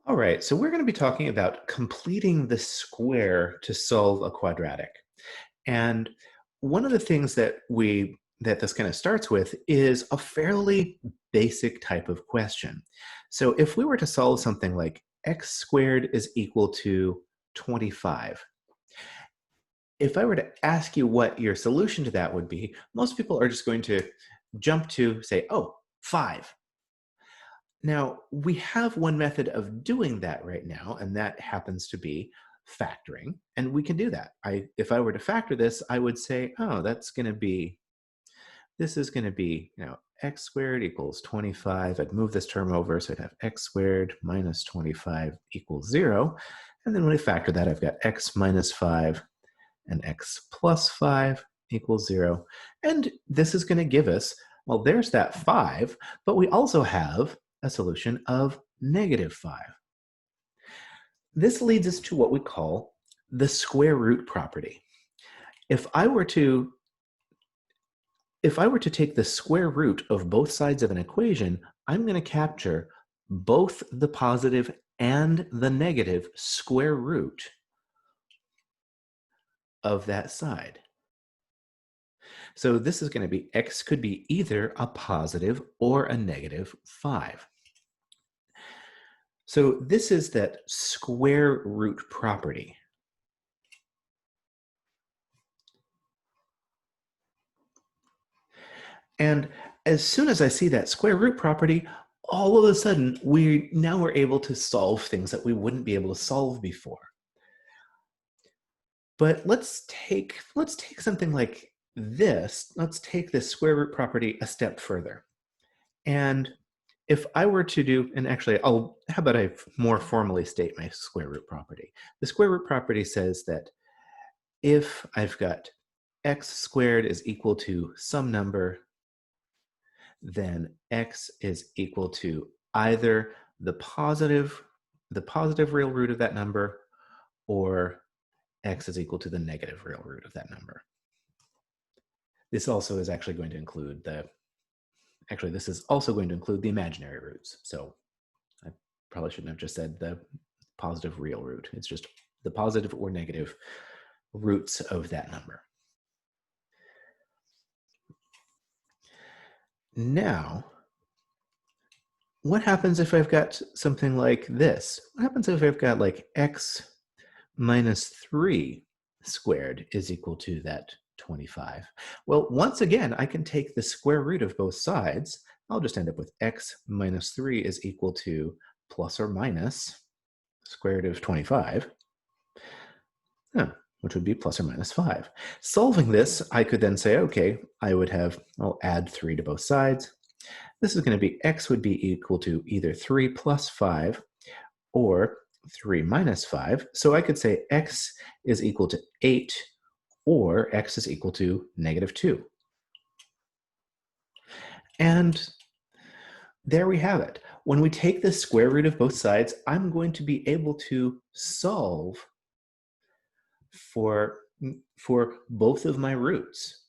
All right, so we're going to be talking about completing the square to solve a quadratic. And one of the things that this kind of starts with is a fairly basic type of question. So if we were to solve something like x squared is equal to 25, if I were to ask you what your solution to that would be, most people are just going to jump to say, oh, 5. Now, we have one method of doing that right now, and that happens to be factoring, and we can do that. If I were to factor this, I would say, oh, this is going to be, x squared equals 25. I'd move this term over, so I'd have x squared minus 25 equals 0. And then when I factor that, I've got x minus 5 and x plus 5 equals 0. And this is going to give us, well, there's that 5, but we also have a solution of negative 5. This leads us to what we call the square root property. If I were to take the square root of both sides of an equation, I'm going to capture both the positive and the negative square root of that side. So this is going to be, x could be either a positive or a negative 5. So this is that square root property. And as soon as I see that square root property, all of a sudden, we're able to solve things that we wouldn't be able to solve before. But let's take something like this. Let's take this square root property a step further. And if I were to do, and actually, how about I more formally state my square root property? The square root property says that if I've got x squared is equal to some number, then x is equal to either the positive real root of that number, or x is equal to the negative real root of that number. This also is actually going to include this is also going to include the imaginary roots. So I probably shouldn't have just said the positive real root. It's just the positive or negative roots of that number. Now, what happens if I've got something like this? What happens if I've got like x minus 3 squared is equal to that 25? Well, once again, I can take the square root of both sides. I'll just end up with x minus 3 is equal to plus or minus square root of 25, which would be plus or minus 5. Solving this, I could then say, okay, I'll add 3 to both sides. This is going to be, x would be equal to either 3 plus 5 or 3 minus 5. So I could say x is equal to 8 or x is equal to negative 2. And there we have it. When we take the square root of both sides, I'm going to be able to solve for both of my roots.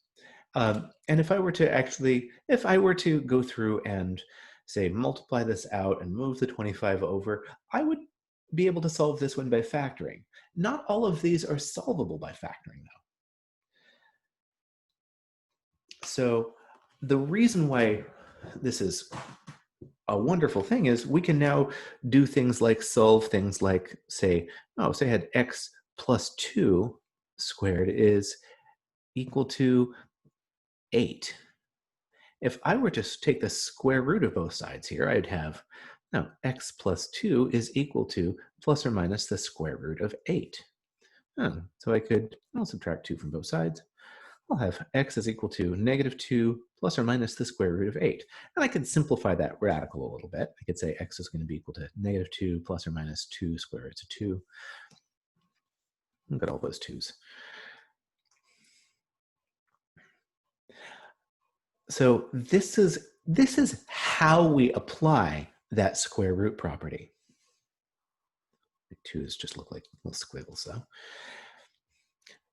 And if I were to go through and say multiply this out and move the 25 over, I would be able to solve this one by factoring. Not all of these are solvable by factoring, though. So the reason why this is a wonderful thing is we can now do things like solve things like, say I had x plus 2 squared is equal to 8. If I were to take the square root of both sides here, I'd have, x plus 2 is equal to plus or minus the square root of 8. So I'll subtract 2 from both sides. I'll have x is equal to negative 2 plus or minus the square root of 8. And I could simplify that radical a little bit. I could say x is going to be equal to negative 2 plus or minus 2 square roots of 2. Look at all those 2's. So this is how we apply that square root property. The 2's just look like little squiggles, though.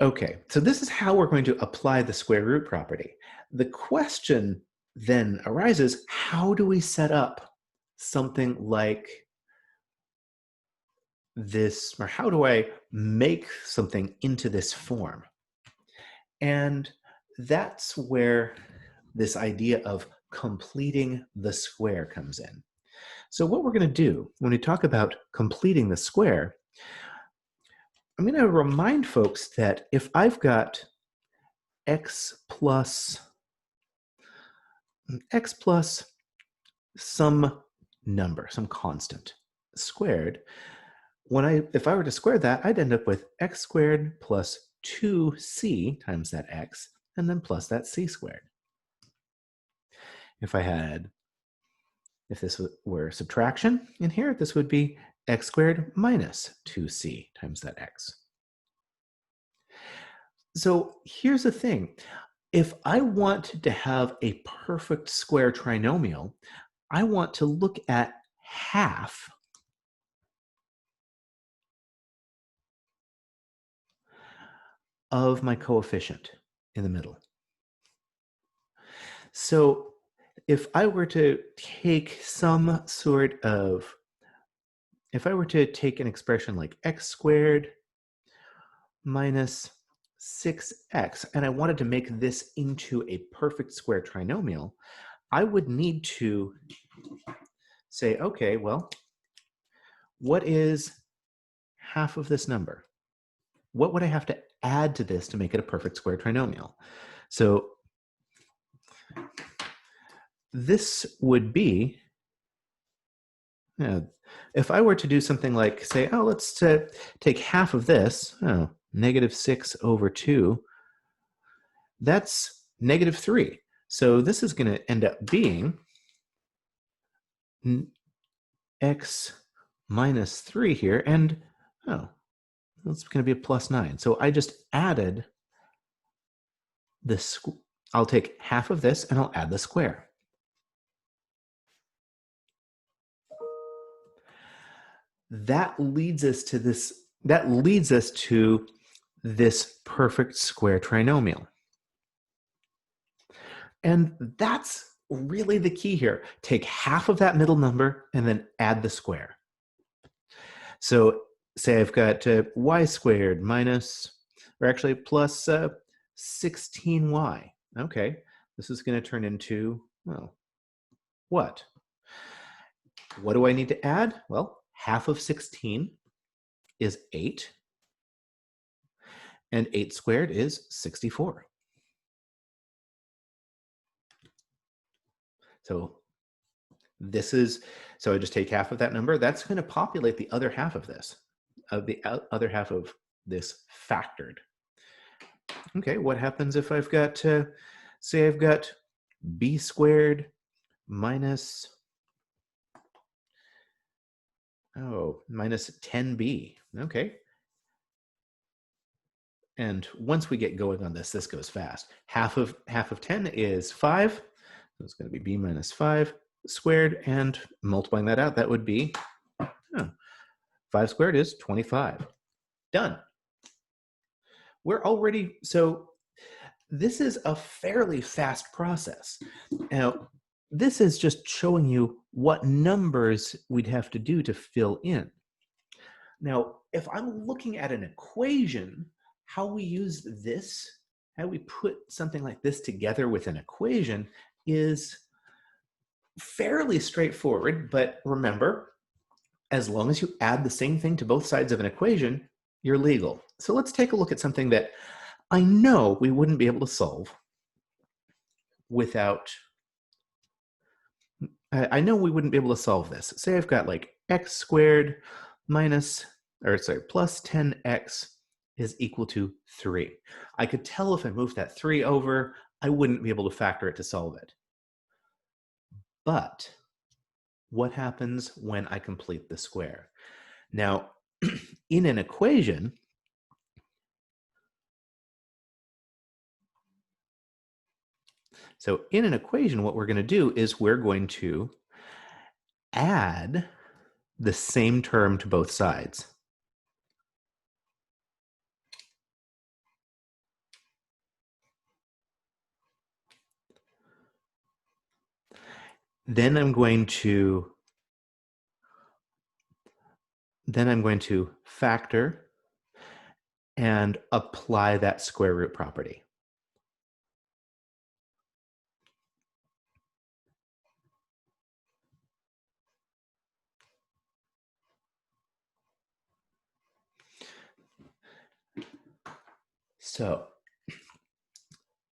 Okay, so this is how we're going to apply the square root property. The question then arises, how do we set up something like this, or how do I make something into this form? And that's where this idea of completing the square comes in. So what we're going to do when we talk about completing the square, I'm going to remind folks that if I've got x plus some number, some constant squared, if I were to square that, I'd end up with x squared plus 2c times that x, and then plus that c squared. If this were subtraction in here, this would be x squared minus 2c times that x. So here's the thing. If I want to have a perfect square trinomial, I want to look at half of my coefficient in the middle. So if I were to take if I were to take an expression like x squared minus 6x, and I wanted to make this into a perfect square trinomial, I would need to say, okay, well, what is half of this number? What would I have to add to this to make it a perfect square trinomial? So this would be, if I were to do something like say, oh, let's take half of this, negative 6 over 2, that's negative 3. So this is going to end up being x minus 3 here, and that's going to be a plus 9. So I just added this. I'll take half of this and I'll add the square. That leads us to this perfect square trinomial. And that's really the key here. Take half of that middle number and then add the square. So say I've got y squared plus 16y. Okay, this is going to turn into, well, what? What do I need to add? Well, half of 16 is 8, and 8 squared is 64. So I just take half of that number. That's going to populate the other half of this, other half of this factored. Okay, what happens if I've got, say I've got b squared minus 10b. Okay. And once we get going on this goes fast. Half of 10 is 5. So it's going to be b minus 5 squared, and multiplying that out, that would be 5 squared is 25. Done. So this is a fairly fast process. Now, this is just showing you what numbers we'd have to do to fill in. Now, if I'm looking at an equation, how we put something like this together with an equation is fairly straightforward, but remember, as long as you add the same thing to both sides of an equation, you're legal. So let's take a look at something that I know we wouldn't be able to solve without, I know we wouldn't be able to solve this. Say I've got like x squared plus 10x is equal to 3. I could tell if I moved that 3 over, I wouldn't be able to factor it to solve it. But what happens when I complete the square? Now, in an equation, what we're going to do is we're going to add the same term to both sides. Then I'm going to Then I'm going to factor and apply that square root property. So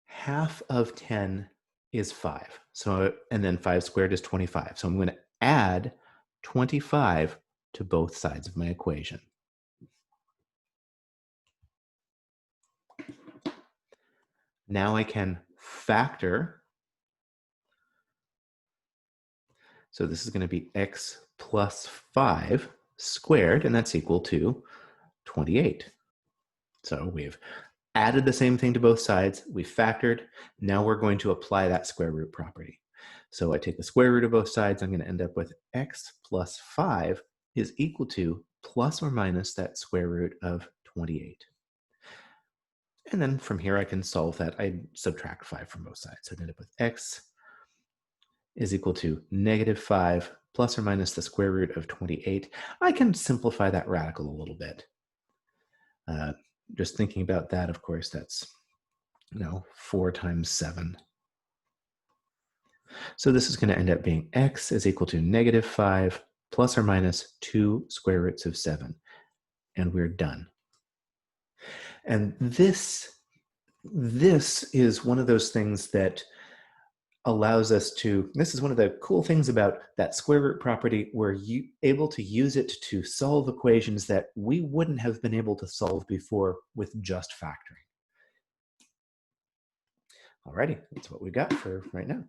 half of 10 is 5. So, and then 5 squared is 25. So I'm going to add 25 to both sides of my equation. Now I can factor. So this is going to be x plus 5 squared, and that's equal to 28. So we've added the same thing to both sides. We factored. Now we're going to apply that square root property. So I take the square root of both sides. I'm going to end up with x plus 5 is equal to plus or minus that square root of 28. And then from here, I can solve that. I subtract 5 from both sides. So I end up with x is equal to negative 5 plus or minus the square root of 28. I can simplify that radical a little bit. Just thinking about that, of course, that's 4 times 7. So this is going to end up being x is equal to negative 5 plus or minus 2 square roots of 7. And we're done. And this is one of those things that allows us to, this is one of the cool things about that square root property. We're able to use it to solve equations that we wouldn't have been able to solve before with just factoring. Alrighty, that's what we got for right now.